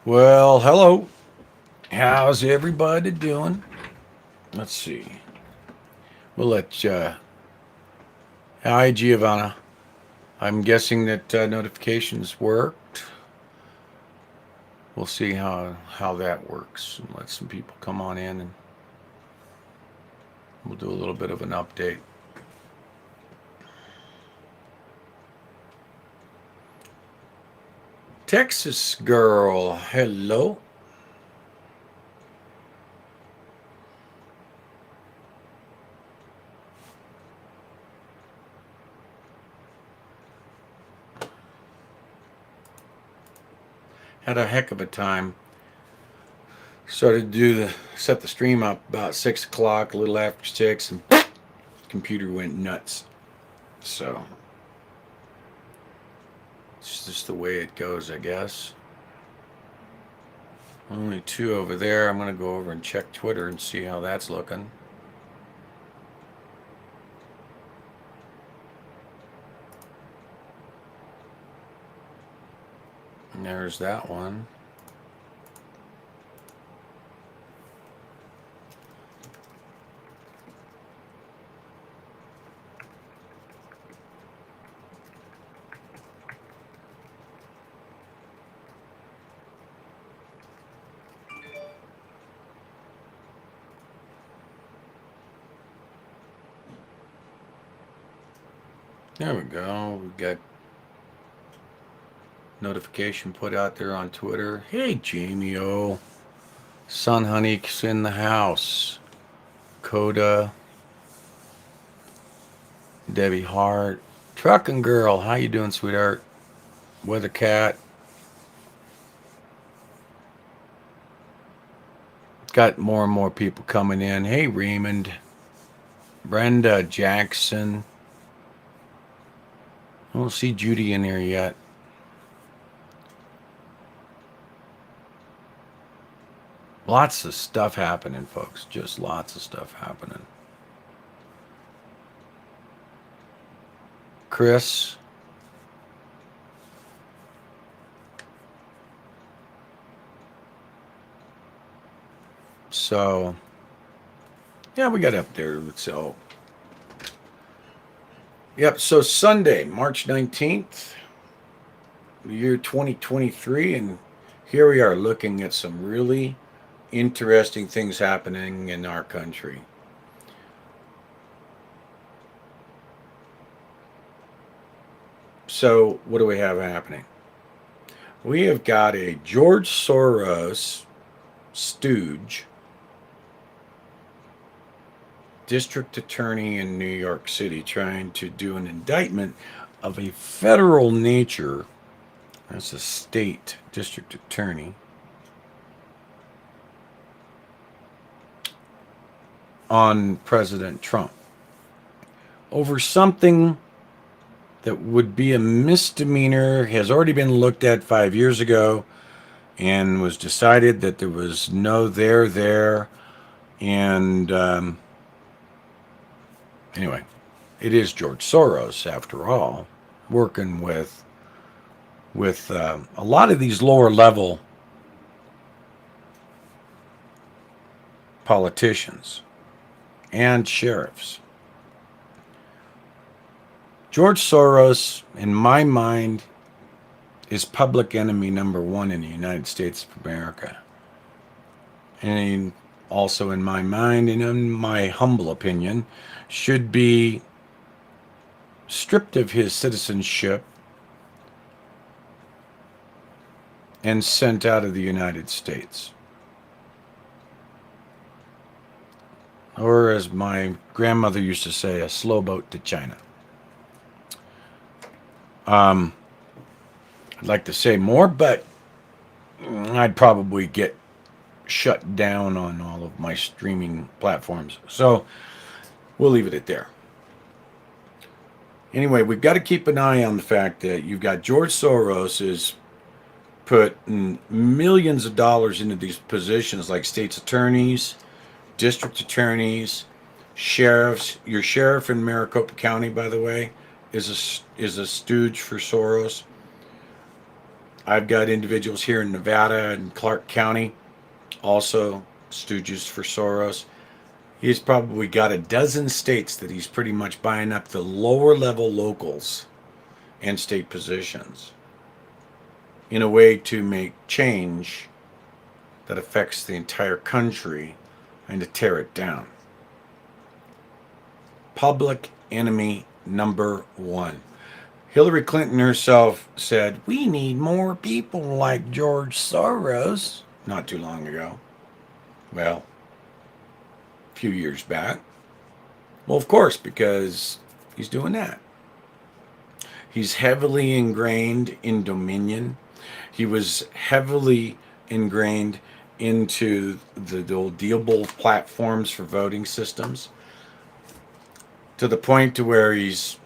Well, hello. How's everybody doing? Let's see. We'll let. Hi, Giovanna. I'm guessing that notifications worked. We'll see how that works and let some people come on in and we'll do a little bit of an update. Texas girl, hello. Had a heck of a time. Started to set the stream up about 6 o'clock, a little after 6, and computer went nuts. So it's just the way it goes, I guess. Only two over there. I'm going to go over and check Twitter and see how that's looking. And there's that one. There we go. We got notification put out there on Twitter. Hey, Jamie O. Sun Honey's in the house. Coda. Debbie Hart. Trucking Girl. How you doing, sweetheart? Weather Cat. Got more and more people coming in. Hey, Raymond. Brenda Jackson. I don't see Judy in here yet. Lots of stuff happening, folks. Just lots of stuff happening. Chris. So, yeah, we got up there. So, yep. So, Sunday, March 19th, the year 2023. And here we are looking at some really interesting things happening in our country. So, what do we have happening? We have got a George Soros stooge, district attorney in New York City, trying to do an indictment of a federal nature. That's a state district attorney on President Trump over something that would be a misdemeanor, has already been looked at 5 years ago, and was decided that there was no there. And anyway, it is George Soros, after all, working with a lot of these lower level politicians and sheriffs. George Soros, in my mind, is public enemy number one in the United States of America. And also, in my mind, and in my humble opinion, should be stripped of his citizenship and sent out of the United States. Or, as my grandmother used to say, a slow boat to China. I'd like to say more, but I'd probably get shut down on all of my streaming platforms. So we'll leave it at there. Anyway, we've got to keep an eye on the fact that you've got George Soros is put millions of dollars into these positions like state's attorneys, district attorneys, sheriffs. Your sheriff in Maricopa County, by the way, is a stooge for Soros. I've got individuals here in Nevada and Clark County, also stooges for Soros. He's probably got a dozen states that he's pretty much buying up the lower level locals and state positions in a way to make change that affects the entire country and to tear it down. Public enemy number one. Hillary Clinton herself said, "We need more people like George Soros," not too long ago. Well, a few years back. Well, of course, because he's doing that. He's heavily ingrained in Dominion. He was heavily ingrained into the old dealable platforms for voting systems, to the point to where he's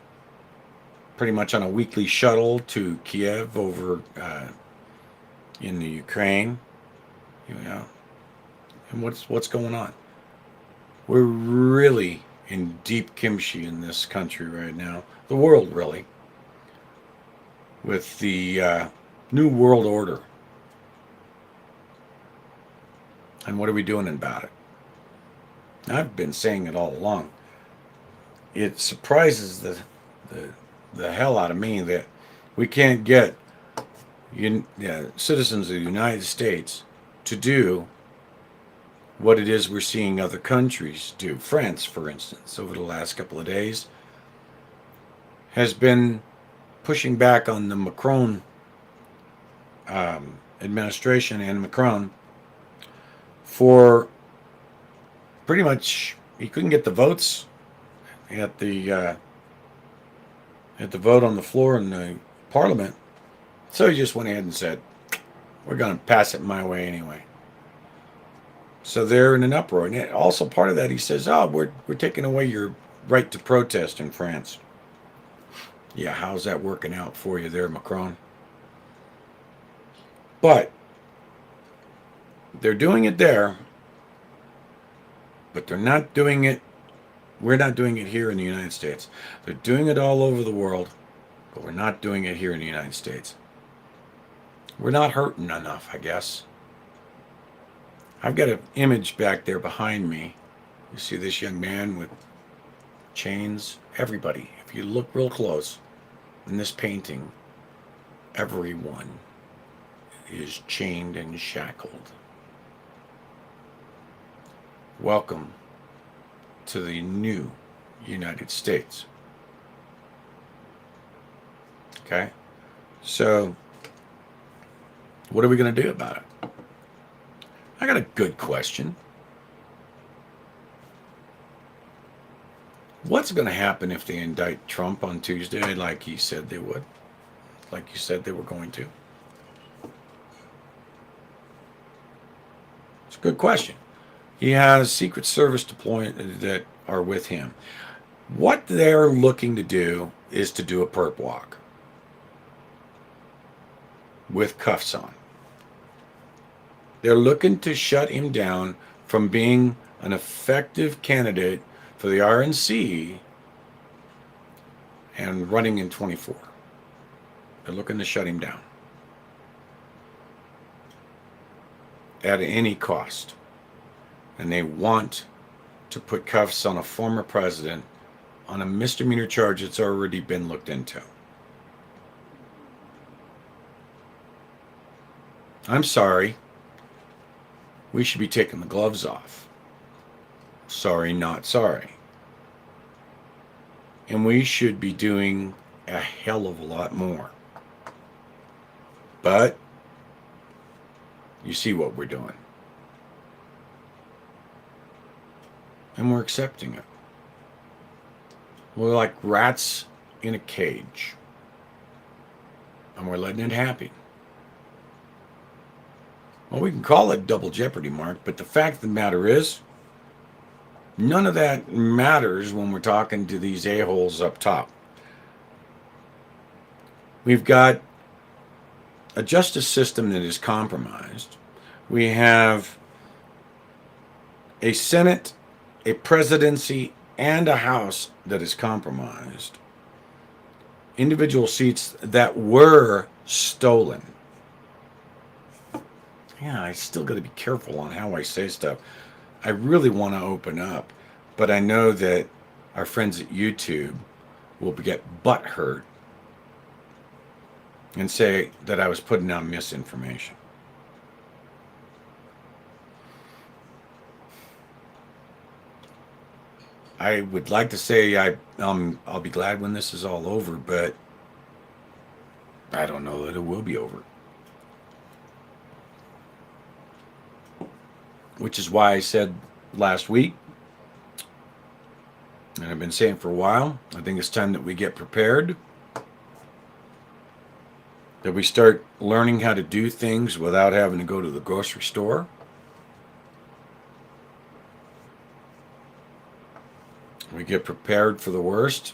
pretty much on a weekly shuttle to Kiev over in the Ukraine. You know, and what's going on? We're really in deep kimchi in this country right now. The world, really, with the New World Order. And what are we doing about it? I've been saying it all along. It surprises the hell out of me that we can't get citizens of the United States to do what it is we're seeing other countries do. France, for instance, over the last couple of days, has been pushing back on the Macron administration and Macron for pretty much, he couldn't get the votes at the vote on the floor in the parliament, so he just went ahead and said, "We're going to pass it my way anyway." So they're in an uproar, and also part of that, he says, "Oh, we're taking away your right to protest in France." Yeah, how's that working out for you there, Macron? But they're doing it there, but they're not doing it. We're not doing it here in the United States. They're doing it all over the world, but we're not doing it here in the United States. We're not hurting enough, I guess. I've got an image back there behind me. You see this young man with chains? Everybody, if you look real close in this painting, everyone is chained and shackled. Welcome to the new United States. Okay? So, what are we going to do about it? I got a good question. What's going to happen if they indict Trump on Tuesday like he said they would? Like you said they were going to? It's a good question. He has Secret Service deployment that are with him. What they're looking to do is to do a perp walk with cuffs on. They're looking to shut him down from being an effective candidate for the RNC and running in 24. They're looking to shut him down at any cost. And they want to put cuffs on a former president on a misdemeanor charge that's already been looked into. I'm sorry. We should be taking the gloves off. Sorry, not sorry. And we should be doing a hell of a lot more. But you see what we're doing. And we're accepting it. We're like rats in a cage. And we're letting it happen. Well, we can call it double jeopardy, Mark, but the fact of the matter is, none of that matters when we're talking to these a-holes up top. We've got a justice system that is compromised. We have a Senate, a presidency, and a House that is compromised. Individual seats that were stolen. yeah, I still got to be careful on how I say stuff. I really want to open up, but I know that our friends at YouTube will get butt hurt and say that I was putting out misinformation. I would like to say I'll be glad when this is all over, but I don't know that it will be over. Which is why I said last week, and I've been saying for a while, I think it's time that we get prepared, that we start learning how to do things without having to go to the grocery store. We get prepared for the worst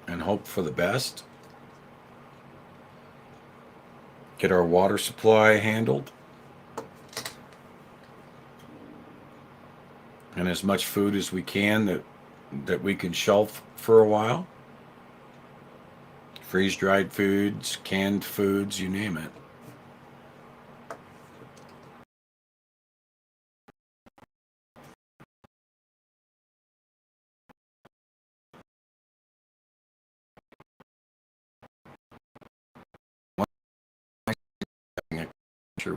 and hope for the best. Get our water supply handled. And as much food as we can that we can shelf for a while. Freeze dried foods, canned foods, you name it. Sure.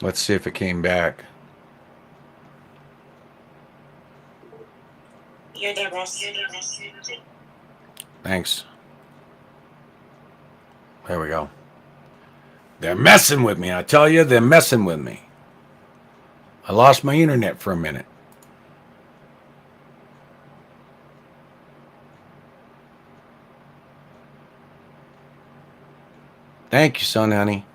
Let's see if it came back. You're there, boss. Thanks. There we go. They're messing with me. I tell you, they're messing with me. I lost my internet for a minute. Thank you, son, honey.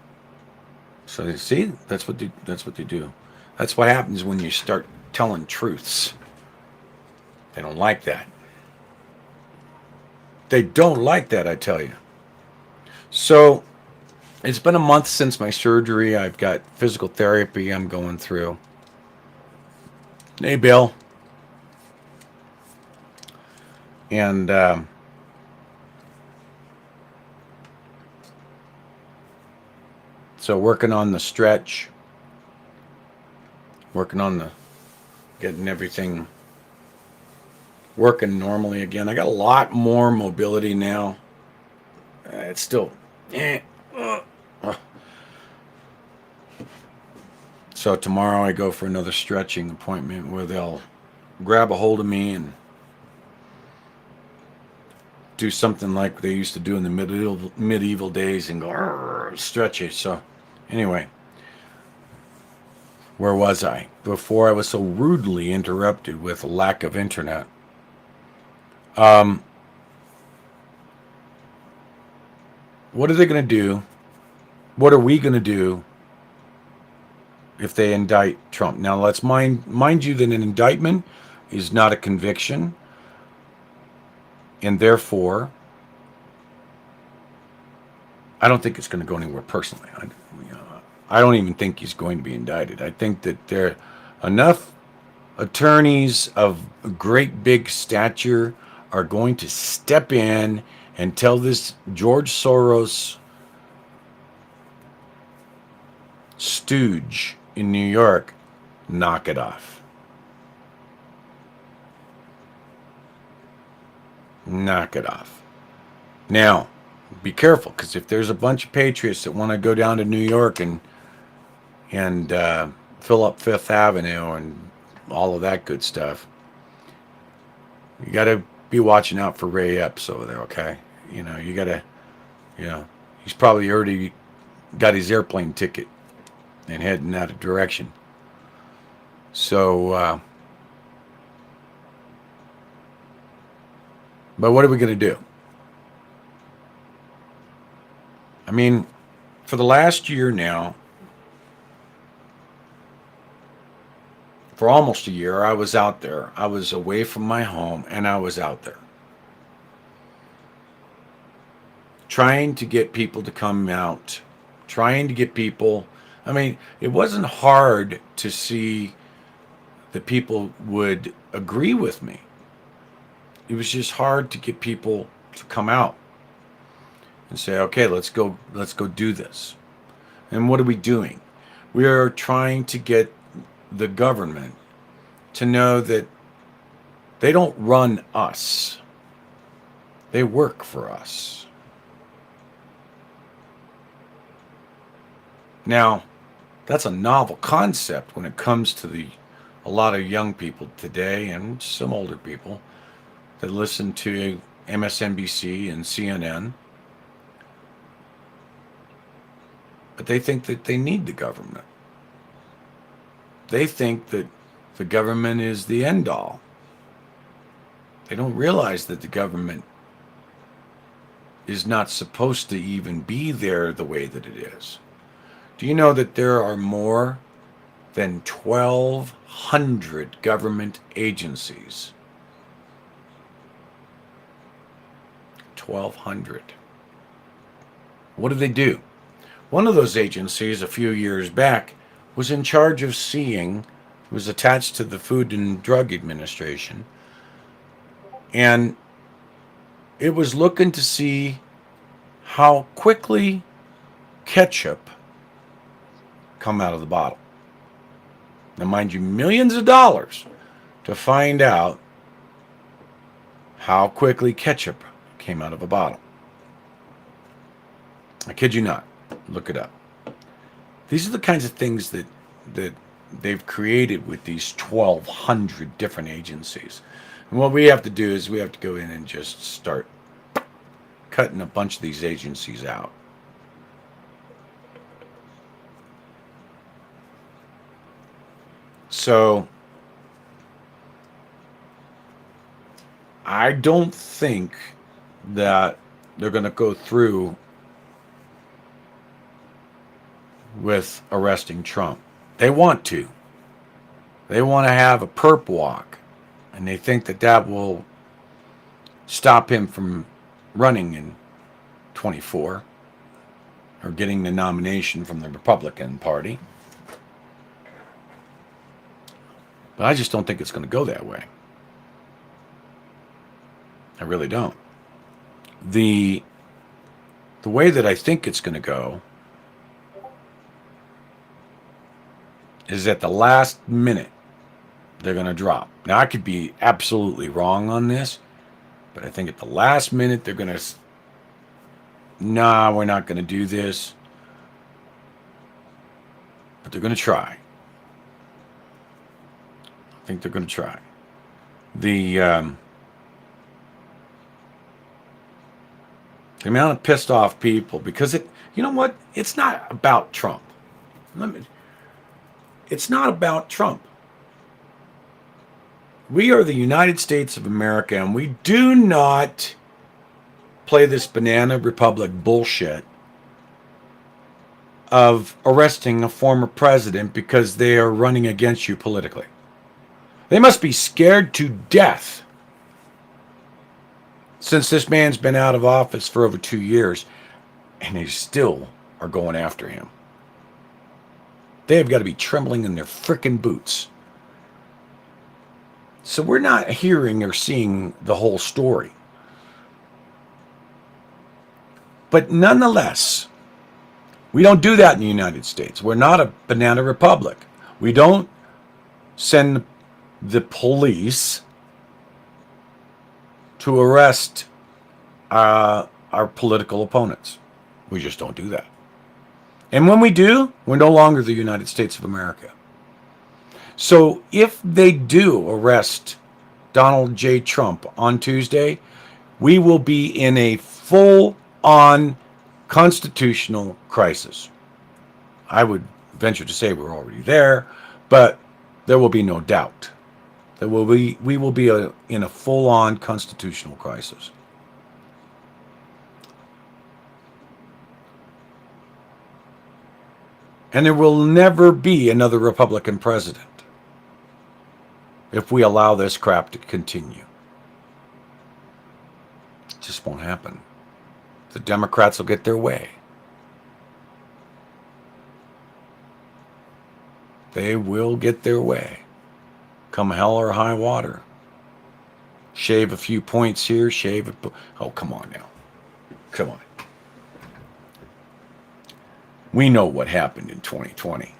So you see, that's what they do. That's what happens when you start telling truths. They don't like that. They don't like that, I tell you. So it's been a month since my surgery. I've got physical therapy I'm going through. Hey, Bill. And so working on the stretch, working on the getting everything working normally again. I got a lot more mobility now. It's still, So tomorrow I go for another stretching appointment where they'll grab a hold of me and do something like they used to do in the medieval days and go stretch you. So, anyway, where was I before I was so rudely interrupted with a lack of internet? Um, what are they going to do? What are we going to do if they indict Trump? Now, let's mind you that an indictment is not a conviction, and therefore, I don't think it's going to go anywhere personally. I don't even think he's going to be indicted. I think that there are enough attorneys of great big stature are going to step in and tell this George Soros stooge in New York, knock it off. Knock it off. Now, be careful, because if there's a bunch of patriots that want to go down to New York and fill up Fifth Avenue and all of that good stuff, you got to be watching out for Ray Epps over there, okay? You got to, he's probably already got his airplane ticket and heading that direction. So, but what are we going to do? I mean, for the last year now, for almost a year, I was out there. I was away from my home and I was out there trying to get people to come out, trying to get people. I mean, it wasn't hard to see that people would agree with me. It was just hard to get people to come out and say, okay, let's go do this. And what are we doing? We are trying to get the government to know that they don't run us. They work for us. Now, that's a novel concept when it comes to a lot of young people today and some older people that listen to MSNBC and CNN. But they think that they need the government. They think that the government is the end all. They don't realize that the government is not supposed to even be there the way that it is. Do you know that there are more than 1,200 government agencies? 1,200. What do they do? One of those agencies a few years back was in charge of seeing, was attached to the Food and Drug Administration, and it was looking to see how quickly ketchup come out of the bottle. Now, mind you, millions of dollars to find out how quickly ketchup came out of a bottle. I kid you not. Look it up. These are the kinds of things that they've created with these 1,200 different agencies. And what we have to do is we have to go in and just start cutting a bunch of these agencies out. So I don't think that they're going to go through with arresting Trump. They want to. They want to have a perp walk, and they think that that will stop him from running in 24 or getting the nomination from the Republican Party. But I just don't think it's going to go that way. I really don't. The way that I think it's going to go is at the last minute they're going to drop. Now, I could be absolutely wrong on this, but I think at the last minute they're going to, nah, we're not going to do this. But they're going to try. I think they're going to try. the amount of pissed off people, because you know what? It's not about Trump. It's not about Trump. We are the United States of America, and we do not play this banana republic bullshit of arresting a former president because they are running against you politically. They must be scared to death, since this man's been out of office for over 2 years, and they still are going after him. They have got to be trembling in their frickin' boots. So we're not hearing or seeing the whole story. But nonetheless, we don't do that in the United States. We're not a banana republic. We don't send the police to arrest our political opponents. We just don't do that. And when we do, we're no longer the United States of America. So if they do arrest Donald J. Trump on Tuesday, we will be in a full-on constitutional crisis. I would venture to say we're already there, but there will be no doubt that we will be in a full-on constitutional crisis. And there will never be another Republican president if we allow this crap to continue. It just won't happen. The Democrats will get their way. They will get their way. Come hell or high water. Shave a few points here, oh, come on now. Come on. We know what happened in 2020.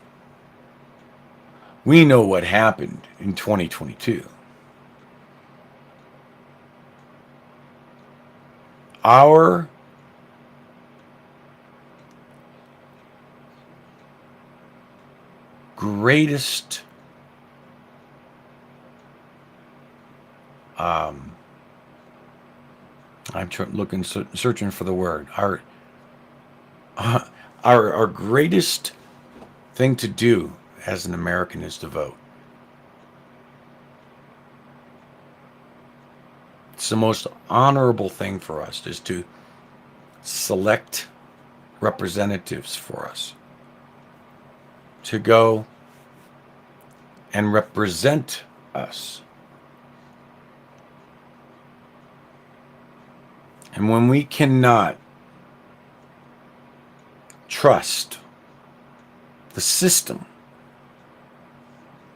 We know what happened in 2022. Our greatest I'm searching for the word. Our greatest thing to do as an American is to vote. It's the most honorable thing for us, is to select representatives for us to go and represent us. And when we cannot trust the system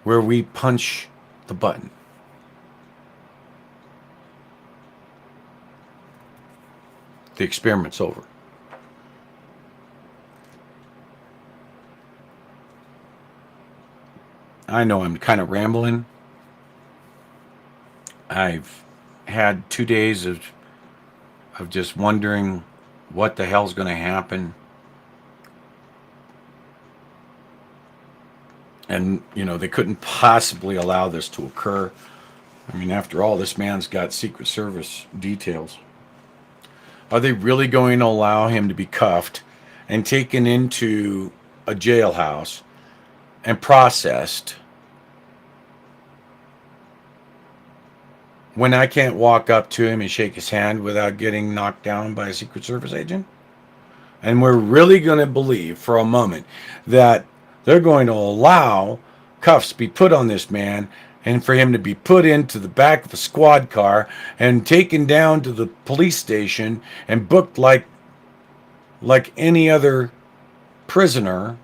where we punch the button, the experiment's over. I know I'm kind of rambling. I've had 2 days of just wondering what the hell's going to happen. And, they couldn't possibly allow this to occur. I mean, after all, this man's got Secret Service details. Are they really going to allow him to be cuffed and taken into a jailhouse and processed when I can't walk up to him and shake his hand without getting knocked down by a Secret Service agent? And we're really going to believe for a moment that they're going to allow cuffs be put on this man and for him to be put into the back of a squad car and taken down to the police station and booked like any other prisoner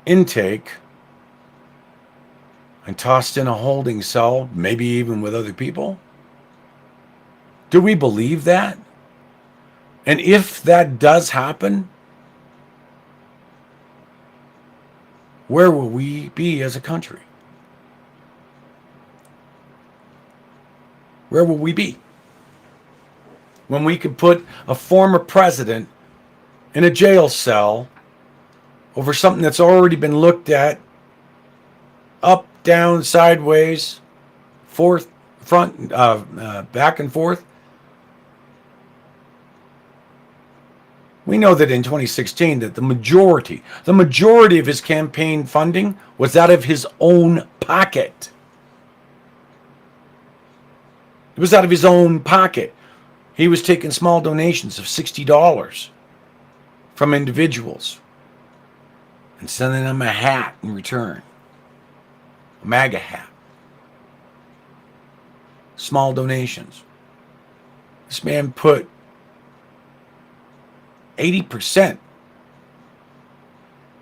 intake and tossed in a holding cell, maybe even with other people? Do we believe that? And if that does happen, where will we be as a country? Where will we be when we could put a former president in a jail cell over something that's already been looked at up, down, sideways, forth, back and forth. We know that in 2016 that the majority of his campaign funding was out of his own pocket. It was out of his own pocket. He was taking small donations of $60 from individuals and sending them a hat in return, a MAGA hat. Small donations. This man put 80%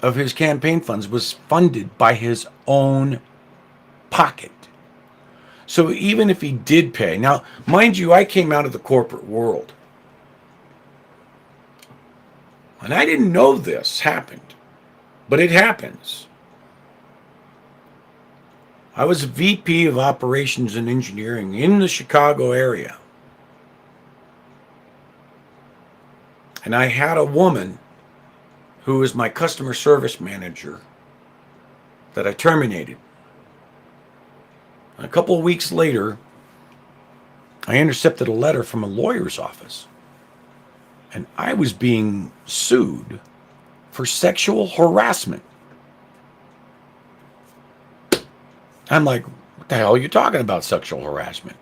of his campaign funds was funded by his own pocket. So even if he did pay, now, mind you, I came out of the corporate world. And I didn't know this happened, but it happens. I was VP of Operations and Engineering in the Chicago area. And I had a woman who was my customer service manager that I terminated. And a couple of weeks later, I intercepted a letter from a lawyer's office. And I was being sued for sexual harassment. I'm like, what the hell are you talking about, sexual harassment?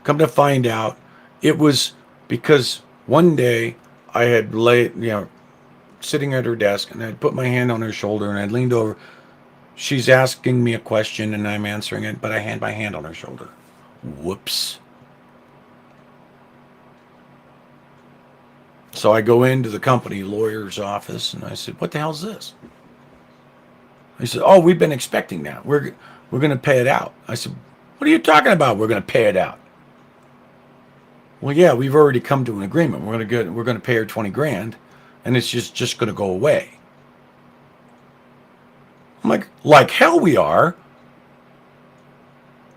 Come to find out, it was because one day I had sitting at her desk, and I'd put my hand on her shoulder, and I'd leaned over. She's asking me a question, and I'm answering it, but I had my hand on her shoulder. Whoops. So I go into the company lawyer's office, and I said, what the hell's this? He said, oh, we've been expecting that. We're going to pay it out. I said, what are you talking about? We're going to pay it out. Well, yeah, we've already come to an agreement. We're going to pay her 20 grand, and it's just going to go away. I'm like hell we are.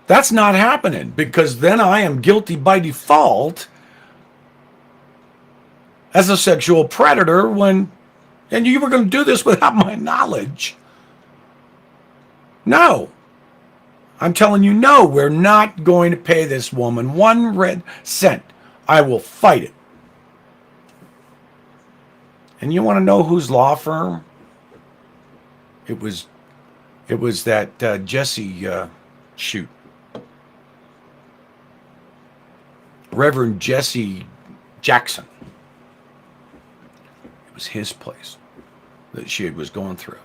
That's not happening, because then I am guilty by default as a sexual predator and you were going to do this without my knowledge. No. I'm telling you, no, we're not going to pay this woman 1 red cent. I will fight it. And you want to know whose law firm? It was that Jesse shoot. Reverend Jesse Jackson. It was his place that she was going through.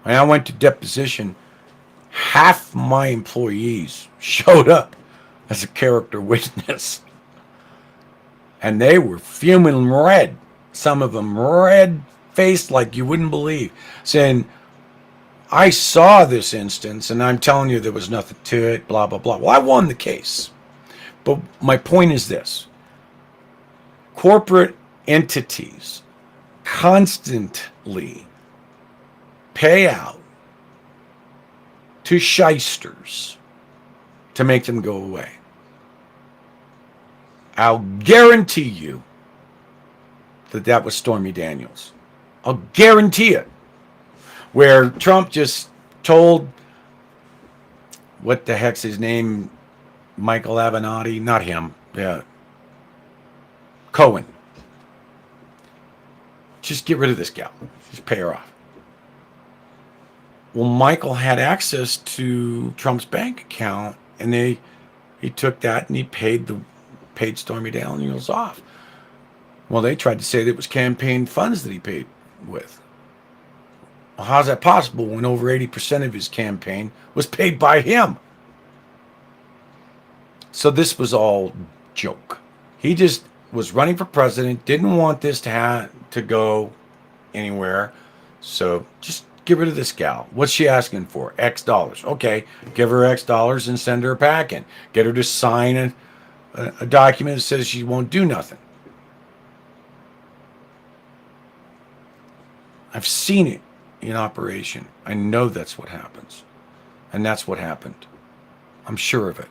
When I went to deposition, half my employees showed up as a character witness. And they were fuming red. Some of them red-faced like you wouldn't believe. Saying, I saw this instance, and I'm telling you there was nothing to it, blah, blah, blah. Well, I won the case. But my point is this. Corporate entities constantly pay out to shysters to make them go away. I'll guarantee you that was Stormy Daniels. I'll guarantee it. Where Trump just told, what the heck's his name? Michael Avenatti? Not him. Yeah. Cohen. Just get rid of this gal. Just pay her off. Well, Michael had access to Trump's bank account, and he took that and he paid Stormy Daniels off. Well, they tried to say that it was campaign funds that he paid with. Well, how's that possible when over 80% of his campaign was paid by him? So this was all joke. He just was running for president, didn't want this to go anywhere. So just get rid of this gal. What's she asking for? X dollars. Okay, give her X dollars and send her a pack in. Get her to sign a document that says she won't do nothing. I've seen it in operation. I know that's what happens. And that's what happened. I'm sure of it.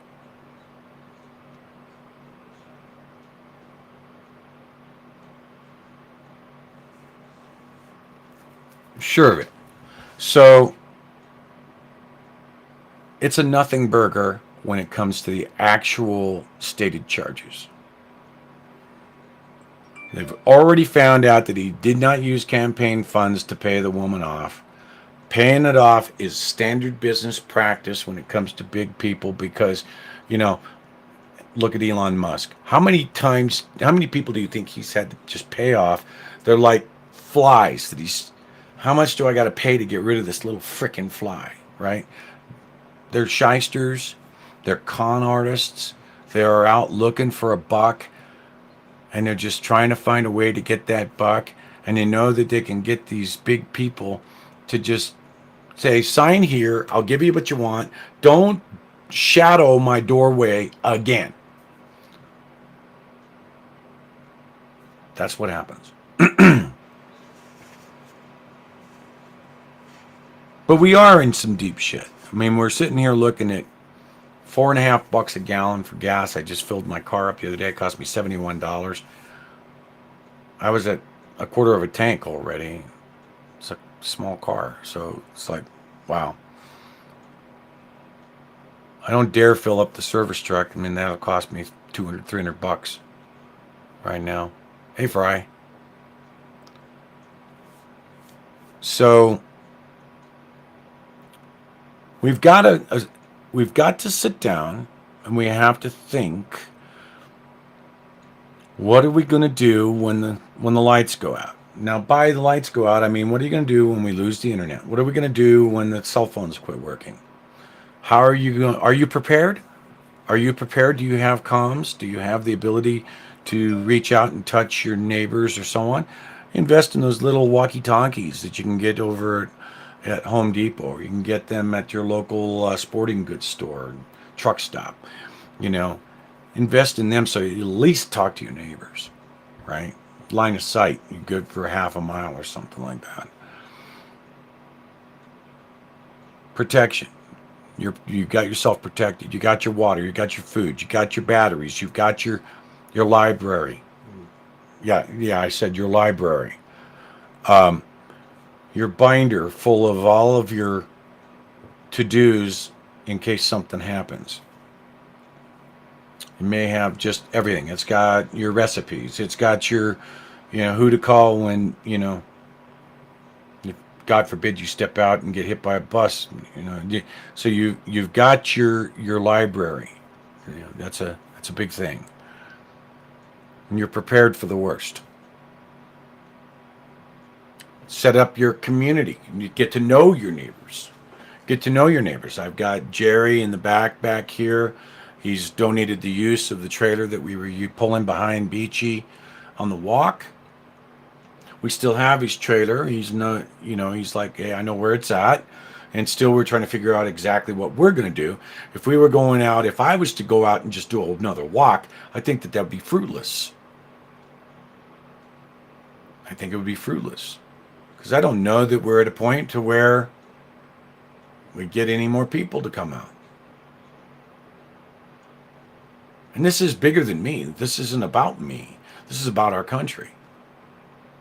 I'm sure of it. So it's a nothing burger when it comes to the actual stated charges. They've already found out that he did not use campaign funds to pay the woman off. Paying it off is standard business practice when it comes to big people because, you know, look at Elon Musk. How many people do you think he's had to just pay off? They're like flies that he's, how much do I got to pay to get rid of this little frickin' fly, right? They're shysters. They're con artists. They're out looking for a buck and they're just trying to find a way to get that buck. And they know that they can get these big people to just say, sign here. I'll give you what you want. Don't shadow my doorway again. That's what happens. But we are in some deep shit. I mean, we're sitting here looking at $4.50 a gallon for gas. I just filled my car up the other day. It cost me $71. I was at a quarter of a tank already. It's a small car, so it's like, wow. I don't dare fill up the service truck. I mean, that'll cost me $200, $300 right now. Hey, Fry. So we've got to sit down and we have to think, what are we going to do when the lights go out? Now, by the lights go out, I mean, what are you going to do when we lose the internet? What are we going to do when the cell phones quit working? How are you going? Are you prepared? Are you prepared? Do you have comms? Do you have the ability to reach out and touch your neighbors or so on? Invest in those little walkie-talkies that you can get over at Home Depot, or you can get them at your local sporting goods store, truck stop. You know, invest in them so you at least talk to your neighbors, right? Line of sight, you're good for half a mile or something like that. Protection. You got yourself protected. You got your water. You got your food. You got your batteries. You've got your library. Yeah, I said your library. Your binder full of all of your to-dos in case something happens. It may have just everything. It's got your recipes. It's got your, who to call when, God forbid you step out and get hit by a bus. So you've got your library. That's a big thing. And you're prepared for the worst. Set up your community. You get to know your neighbors. Get to know your neighbors. I've got Jerry in the back here. He's donated the use of the trailer that we were pulling behind Beachy on the walk. We still have his trailer. He's not, he's like, hey, I know where it's at. And still we're trying to figure out exactly what we're going to do. If we were going out, if I was to go out and just do another walk, I think that would be fruitless. I think it would be fruitless. Because I don't know that we're at a point to where we get any more people to come out. And this is bigger than me. This isn't about me. This is about our country.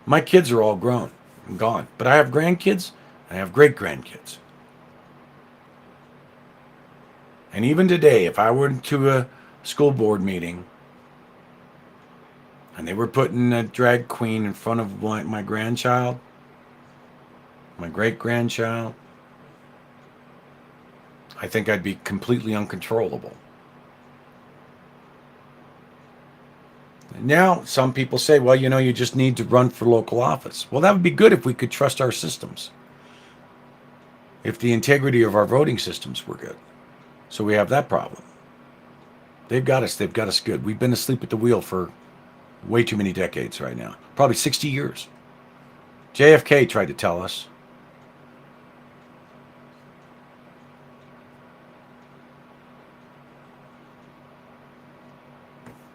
My kids are all grown and gone. But I have grandkids and I have great-grandkids. And even today, if I went to a school board meeting and they were putting a drag queen in front of my grandchild, my great-grandchild, I think I'd be completely uncontrollable. Now, some people say, well, you just need to run for local office. Well, that would be good if we could trust our systems. If the integrity of our voting systems were good. So we have that problem. They've got us good. We've been asleep at the wheel for way too many decades right now. Probably 60 years. JFK tried to tell us.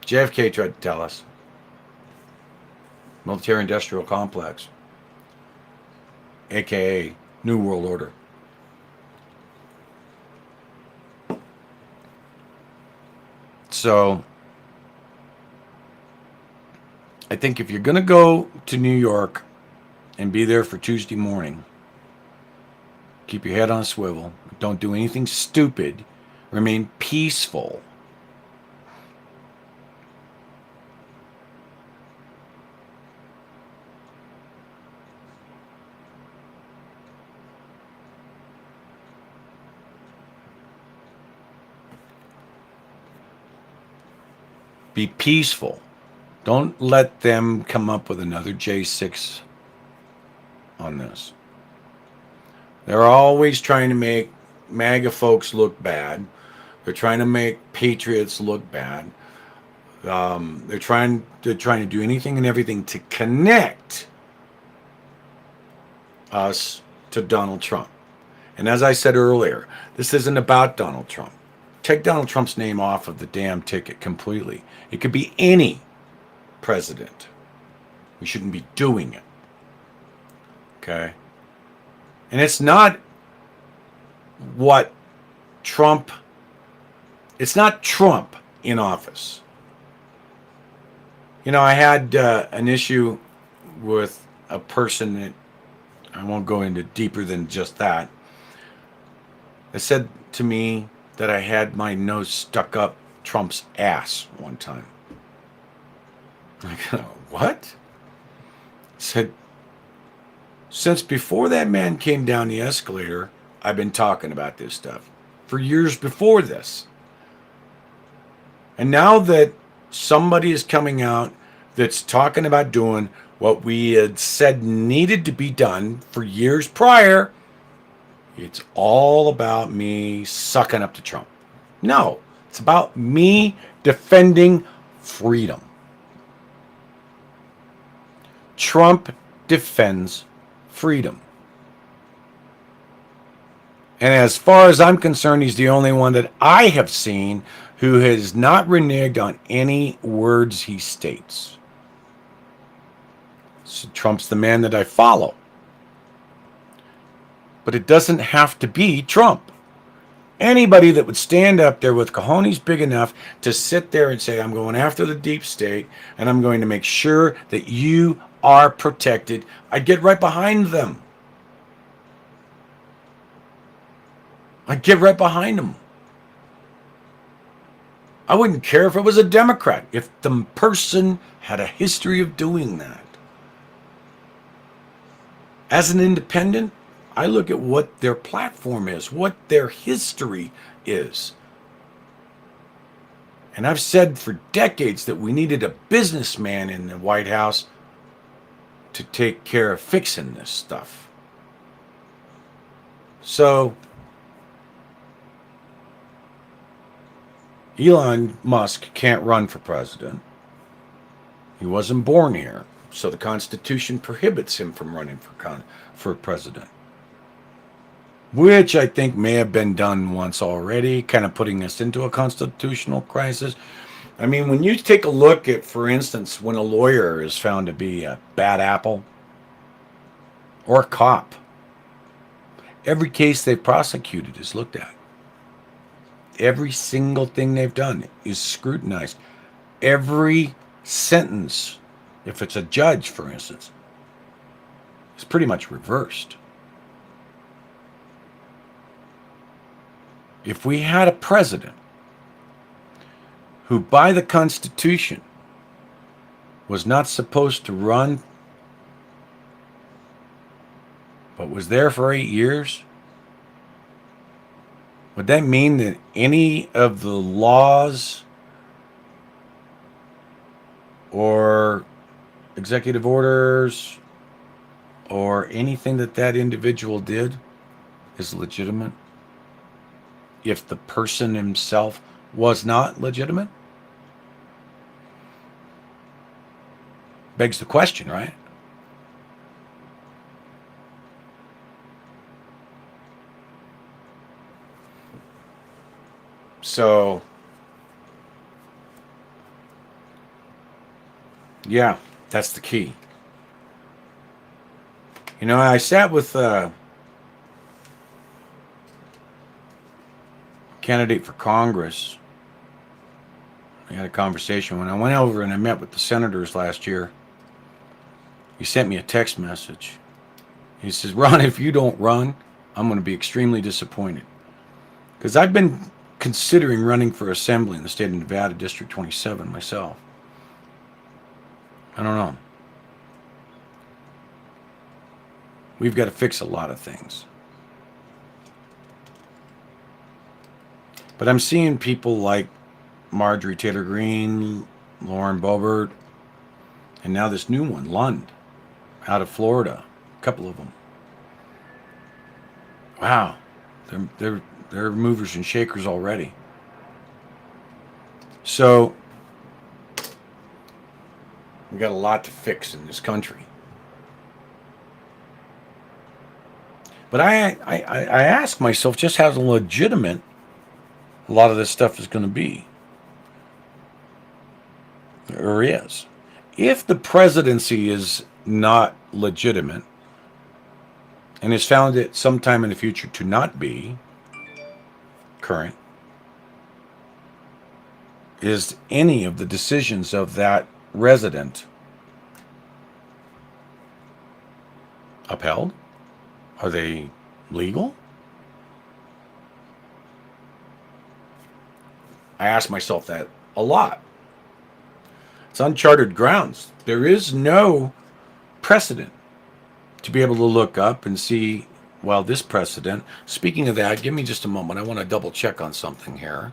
JFK tried to tell us. Military-industrial complex. AKA New World Order. So, I think if you're going to go to New York and be there for Tuesday morning, Keep your head on a swivel. Don't do anything stupid. Remain peaceful. Be peaceful. Don't let them come up with another J6 on this. They're always trying to make MAGA folks look bad. They're trying to make patriots look bad. They're trying to do anything and everything to connect us to Donald Trump. And as I said earlier, this isn't about Donald Trump. Take Donald Trump's name off of the damn ticket completely. It could be any president. We shouldn't be doing it. Okay? And it's not what Trump, it's not Trump in office. You know, I had an issue with a person that I won't go into deeper than just that. They said to me that I had my nose stuck up Trump's ass one time. Like, what? Said, since before that man came down the escalator, I've been talking about this stuff for years before this. And now that somebody is coming out that's talking about doing what we had said needed to be done for years prior, it's all about me sucking up to Trump. No, it's about me defending freedom. Trump defends freedom. And as far as I'm concerned, he's the only one that I have seen who has not reneged on any words he states. So Trump's the man that I follow. But it doesn't have to be Trump. Anybody that would stand up there with cojones big enough to sit there and say, I'm going after the deep state and I'm going to make sure that you are protected, I'd get right behind them. I'd get right behind them. I wouldn't care if it was a Democrat, if the person had a history of doing that. As an independent, I look at what their platform is, what their history is. And I've said for decades that we needed a businessman in the White House to take care of fixing this stuff. So, Elon Musk can't run for president. He wasn't born here, so the Constitution prohibits him from running for president. Which I think may have been done once already, kind of putting us into a constitutional crisis. I mean, when you take a look at, for instance, when a lawyer is found to be a bad apple or a cop, every case they've prosecuted is looked at. Every single thing they've done is scrutinized. Every sentence, if it's a judge, for instance, is pretty much reversed. If we had a president who, by the Constitution, was not supposed to run, but was there for 8 years, would that mean that any of the laws or executive orders or anything that that individual did is legitimate if the person himself was not legitimate? Begs the question, right? So, yeah, that's the key. You know, I sat with a candidate for Congress. I had a conversation. When I went over and I met with the senators last year, he sent me a text message. He says, Ron, if you don't run, I'm going to be extremely disappointed. Because I've been considering running for assembly in the state of Nevada, District 27 myself. I don't know. We've got to fix a lot of things. But I'm seeing people like Marjorie Taylor Greene, Lauren Boebert, and now this new one, Lund, out of Florida. A couple of them. Wow, they're movers and shakers already. So we got a lot to fix in this country. But I ask myself just how legitimate a lot of this stuff is going to be, or is. If the presidency is not legitimate and is found at sometime in the future to not be current, is any of the decisions of that resident upheld? Are they legal? I ask myself that a lot. It's uncharted grounds. There is no precedent to be able to look up and see, well, this precedent. Speaking of that, give me just a moment. I want to double check on something here.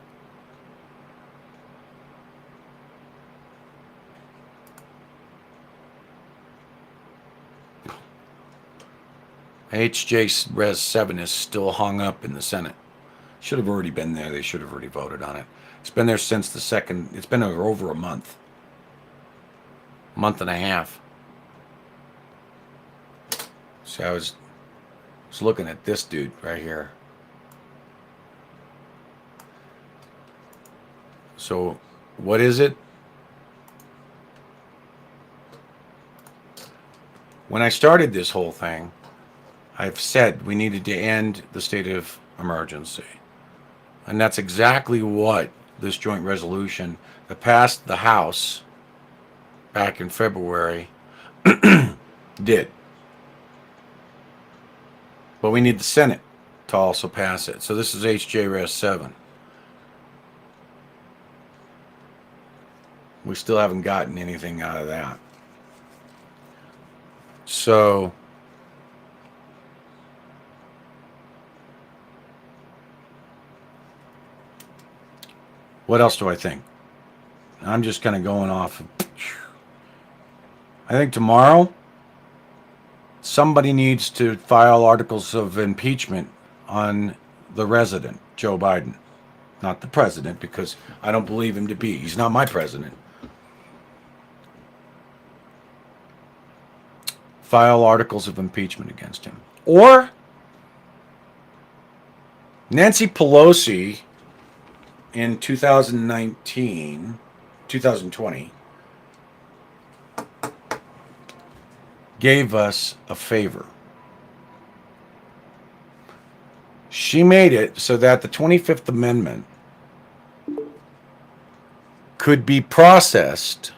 HJ Res 7 is still hung up in the Senate. Should have already been there. They should have already voted on it. It's been there since the second. It's been there over a month. Month and a half. So I was looking at this dude right here. So what is it? When I started this whole thing, I've said we needed to end the state of emergency. And that's exactly what this joint resolution that passed the House back in February did. But we need the Senate to also pass it. So this is HJ Res 7. We still haven't gotten anything out of that. So what else do I think? I'm just kind of going off. I think tomorrow somebody needs to file articles of impeachment on the resident, Joe Biden. Not the president, because I don't believe him to be. He's not my president. File articles of impeachment against him. Or Nancy Pelosi in 2020, gave us a favor. She made it so that the 25th Amendment could be processed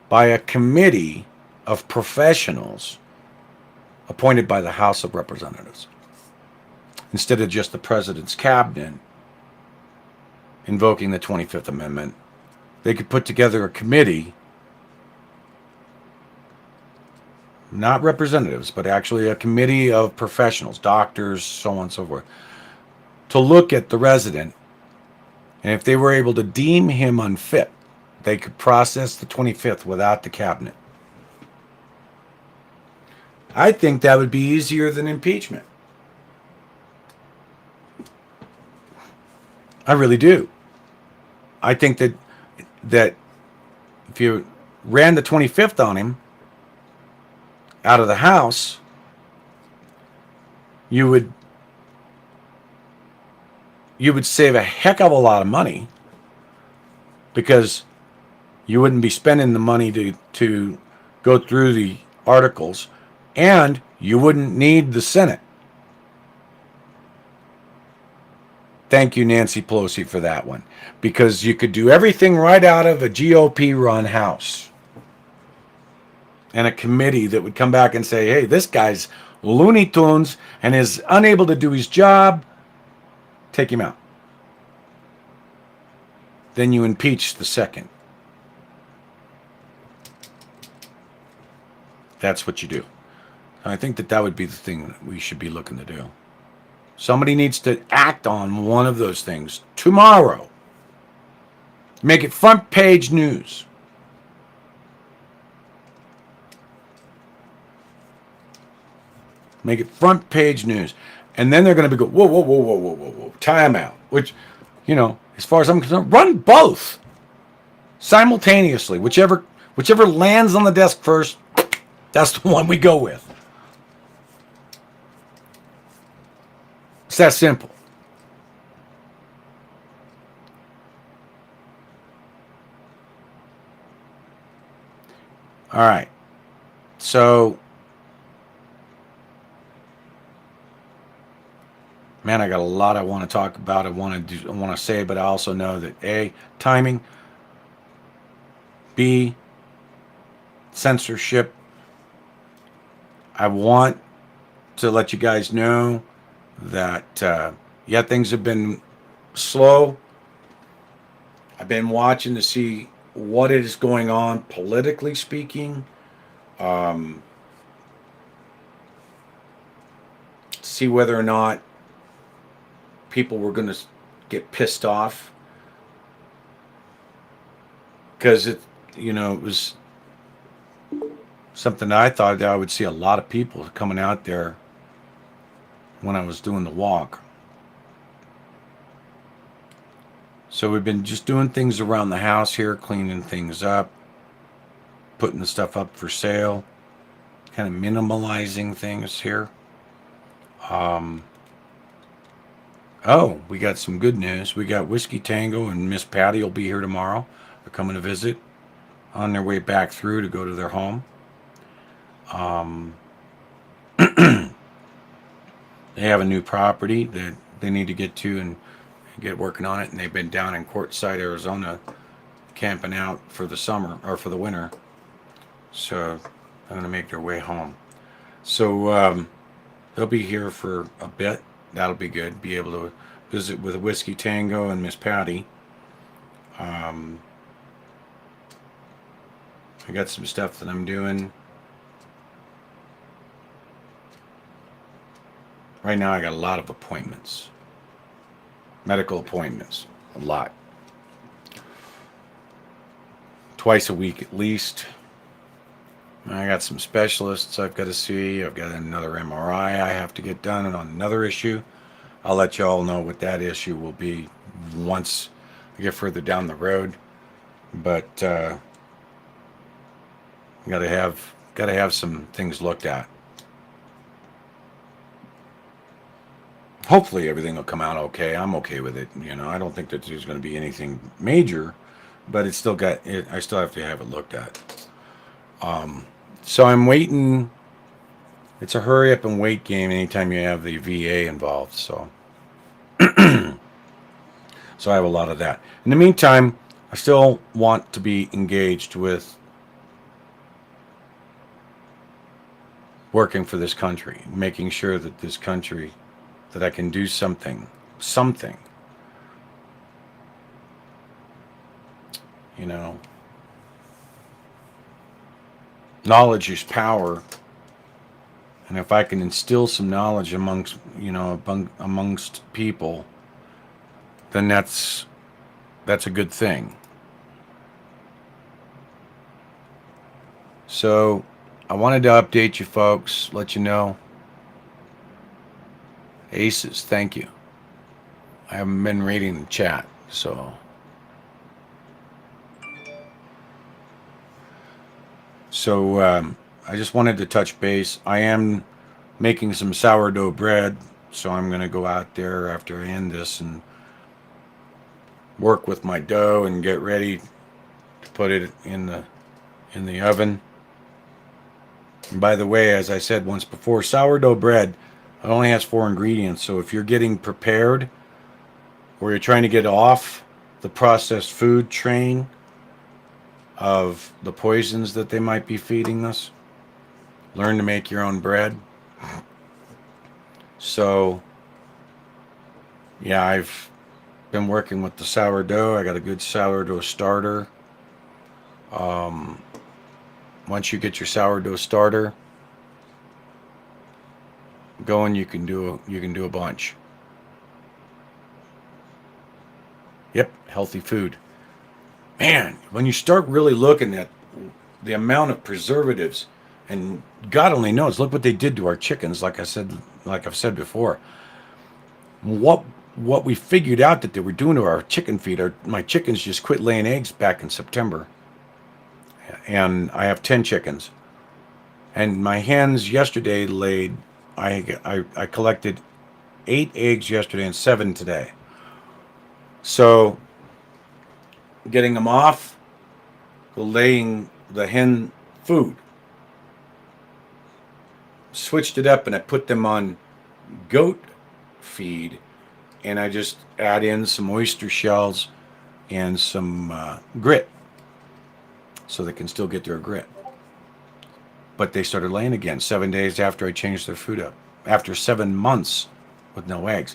by a committee of professionals appointed by the House of Representatives, instead of just the president's cabinet invoking the 25th Amendment. They could put together a committee, not representatives, but actually a committee of professionals, doctors, so on and so forth, to look at the resident. And if they were able to deem him unfit, they could process the 25th without the cabinet. I think that would be easier than impeachment. I really do. I think that if you ran the 25th on him out of the House, you would save a heck of a lot of money, because you wouldn't be spending the money to go through the articles, and you wouldn't need the Senate. Thank you, Nancy Pelosi, for that one. Because you could do everything right out of a GOP-run House. And a committee that would come back and say, hey, this guy's Looney Tunes and is unable to do his job, take him out. Then you impeach the second. That's what you do. I think that would be the thing that we should be looking to do. Somebody needs to act on one of those things tomorrow. Make it front page news. Make it front page news. And then they're going to be go, whoa, whoa, whoa, whoa, whoa, whoa, whoa, time out. Which, as far as I'm concerned, run both simultaneously. Whichever lands on the desk first, that's the one we go with. It's that simple. All right. So, man, I got a lot I want to talk about. I want to say, but I also know that A, timing, B, censorship. I want to let you guys know that things have been slow. I've been watching to see what is going on politically speaking. See whether or not people were going to get pissed off, because it was something that I thought that I would see a lot of people coming out there when I was doing the walk. So we've been just doing things around the house here, cleaning things up, putting the stuff up for sale, kind of minimalizing things here. We got some good news. We got Whiskey Tango and Miss Patty will be here tomorrow. They're coming to visit on their way back through to go to their home. They have a new property that they need to get to and get working on it, and they've been down in Quartzsite, Arizona, camping out for the summer or for the winter. So they're going to make their way home. So they'll be here for a bit. That'll be good. Be able to visit with Whiskey Tango and Miss Patty. I got some stuff that I'm doing. Right now I got a lot of appointments. Medical appointments. A lot. Twice a week at least. I got some specialists I've got to see. I've got another MRI I have to get done on another issue. I'll let you all know what that issue will be once I get further down the road. But gotta have some things looked at. Hopefully everything will come out okay. I'm okay with it. I don't think that there's going to be anything major, but I still have to have it looked at. So I'm waiting. It's a hurry up and wait game anytime you have the VA involved. So, so I have a lot of that. In the meantime, I still want to be engaged with working for this country, making sure that this country, that I can do something. Knowledge is power, and if I can instill some knowledge amongst people, then that's a good thing. So I wanted to update you folks, let you know. Aces, thank you. I haven't been reading the chat, so. I just wanted to touch base. I am making some sourdough bread, so I'm going to go out there after I end this and work with my dough and get ready to put it in the oven. And by the way, as I said once before, sourdough bread, it only has 4 ingredients. So if you're getting prepared or you're trying to get off the processed food train of the poisons that they might be feeding us, learn to make your own bread. So, yeah, I've been working with the sourdough. I got a good sourdough starter. Um, Once you get your sourdough starter going, you can do a bunch. Yep, healthy food. Man, when you start really looking at the amount of preservatives, and God only knows, look what they did to our chickens. Like I've said before, what what we figured out that they were doing to our chicken feed. My chickens just quit laying eggs back in September, and I have 10 chickens. And my hens yesterday laid. I collected 8 eggs yesterday and 7 today. So getting them off, laying the hen food, switched it up, and I put them on goat feed, and I just add in some oyster shells and some grit so they can still get their grit. But they started laying again 7 days after I changed their food up, after 7 months with no eggs.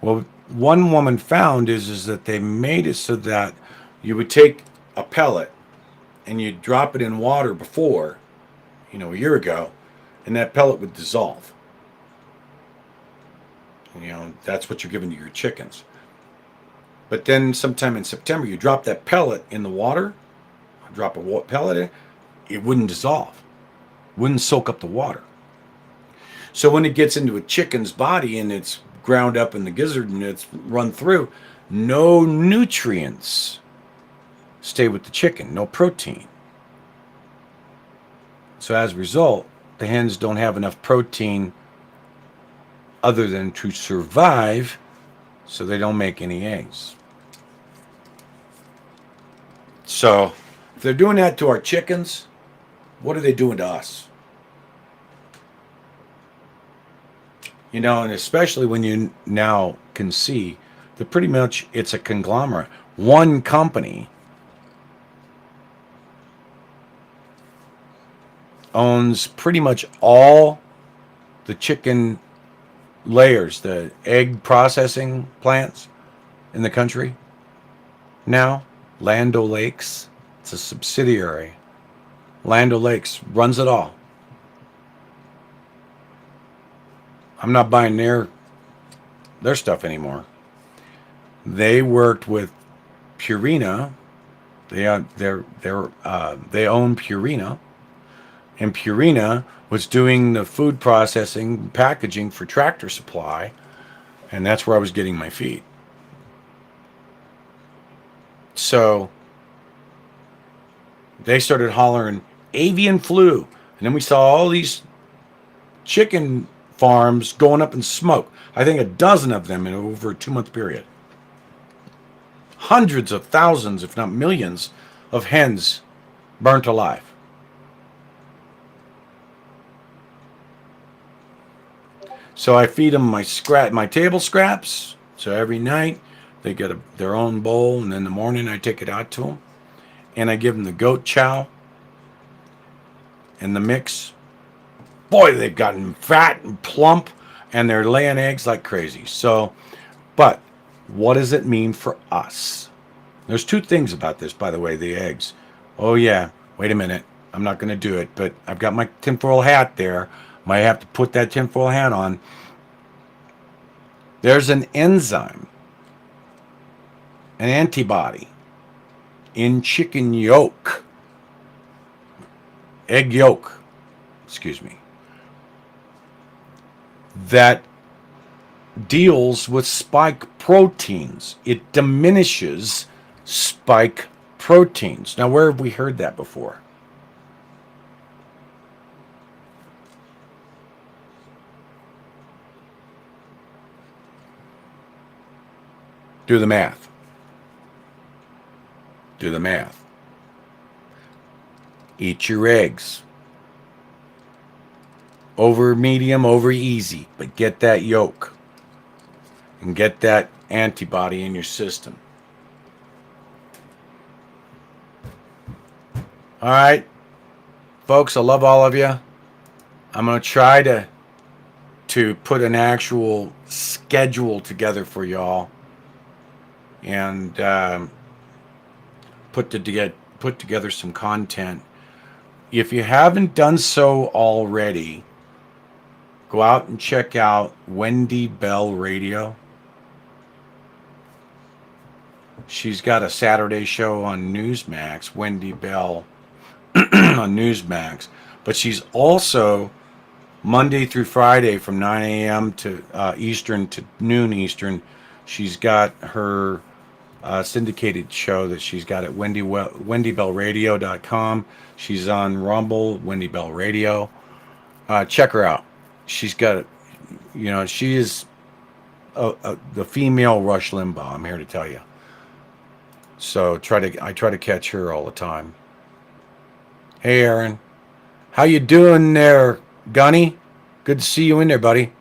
Well, one woman found is that they made it so that you would take a pellet and you'd drop it in water before, a year ago, and that pellet would dissolve. That's what you're giving to your chickens. But then sometime in September, you drop that pellet in the water, drop a pellet in, it wouldn't dissolve, wouldn't soak up the water. So when it gets into a chicken's body and it's ground up in the gizzard and it's run through, no nutrients stay with the chicken, no protein. So as a result, the hens don't have enough protein other than to survive, so they don't make any eggs. So if they're doing that to our chickens, what are they doing to us? And especially when you now can see that pretty much it's a conglomerate. One company owns pretty much all the chicken layers, the egg processing plants in the country. Now, Land O'Lakes, it's a subsidiary. Land O'Lakes runs it all. I'm not buying their stuff anymore. They worked with Purina. They own Purina, and Purina was doing the food processing, packaging for Tractor Supply, and that's where I was getting my feed. So they started hollering avian flu, and then we saw all these chicken farms going up in smoke. I think a dozen of them in over a 2-month period. Hundreds of thousands, if not millions, of hens burnt alive. So I feed them my table scraps. So every night they get their own bowl, and in the morning I take it out to them, and I give them the goat chow and the mix. Boy, they've gotten fat and plump, and they're laying eggs like crazy. So, but what does it mean for us? There's 2 things about this, by the way, the eggs. Oh yeah, wait a minute. I'm not going to do it, but I've got my tinfoil hat there. Might have to put that tinfoil hat on. There's an enzyme, an antibody in chicken yolk, egg yolk, excuse me, that deals with spike proteins. It diminishes spike proteins. Now, where have we heard that before? Do the math. Do the math. Eat your eggs. Over medium, over easy, but get that yolk and get that antibody in your system. All right, folks, I love all of you. I'm going to try to to put an actual schedule together for y'all and put together some content. If you haven't done so already, go out and check out Wendy Bell Radio. She's got a Saturday show on Newsmax, Wendy Bell on Newsmax. But she's also Monday through Friday from 9 a.m. to Eastern to noon Eastern. She's got her syndicated show that she's got at wendybellradio.com. She's on Rumble, Wendy Bell Radio. Check her out. She's got, she is the female Rush Limbaugh. I'm here to tell you. So I try to catch her all the time. Hey, Aaron, how you doing there, Gunny? Good to see you in there, buddy.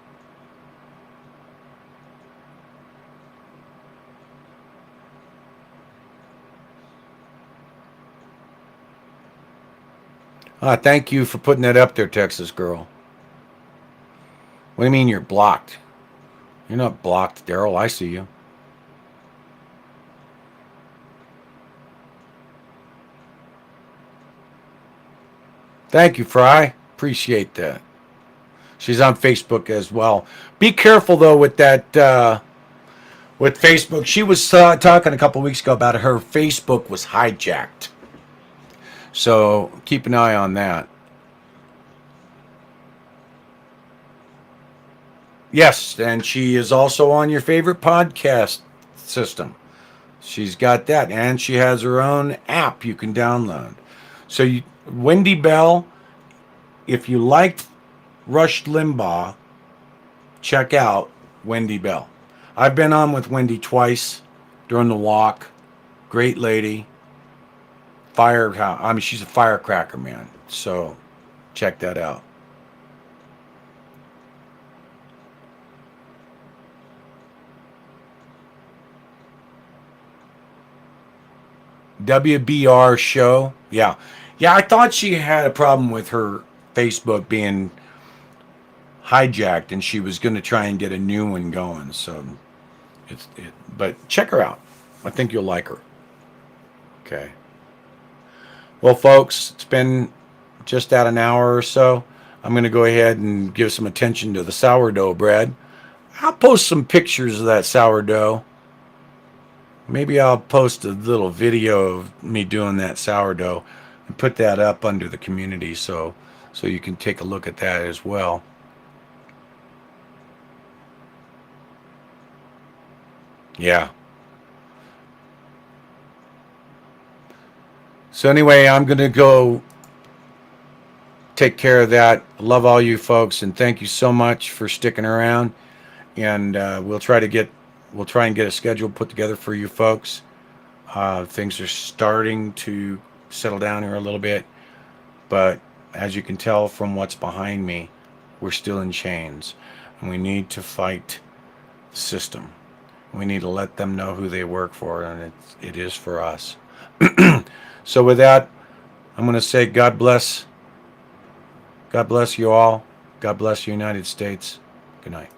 Thank you for putting that up there, Texas girl. What do you mean you're blocked? You're not blocked, Daryl. I see you. Thank you, Fry. Appreciate that. She's on Facebook as well. Be careful, though, with that, with Facebook. She was talking a couple weeks ago about her Facebook was hijacked. So keep an eye on that. Yes, and she is also on your favorite podcast system. She's got that, and she has her own app you can download. So Wendy Bell, if you liked Rush Limbaugh, check out Wendy Bell. I've been on with Wendy twice during the walk. Great lady. She's a firecracker, man. So check that out. WBR show. Yeah. I thought she had a problem with her Facebook being hijacked, and she was going to try and get a new one going. So but check her out. I think you'll like her. Okay. Well, folks, it's been just at an hour or so. I'm going to go ahead and give some attention to the sourdough bread. I'll post some pictures of that sourdough. Maybe I'll post a little video of me doing that sourdough and put that up under the community so you can take a look at that as well. Yeah. So anyway, I'm going to go take care of that. Love all you folks, and thank you so much for sticking around. And we'll try and get a schedule put together for you folks. Things are starting to settle down here a little bit, but as you can tell from what's behind me, we're still in chains, and we need to fight the system. We need to let them know who they work for, and it is for us. So with that, I'm going to say God bless. God bless you all. God bless the United States. Good night.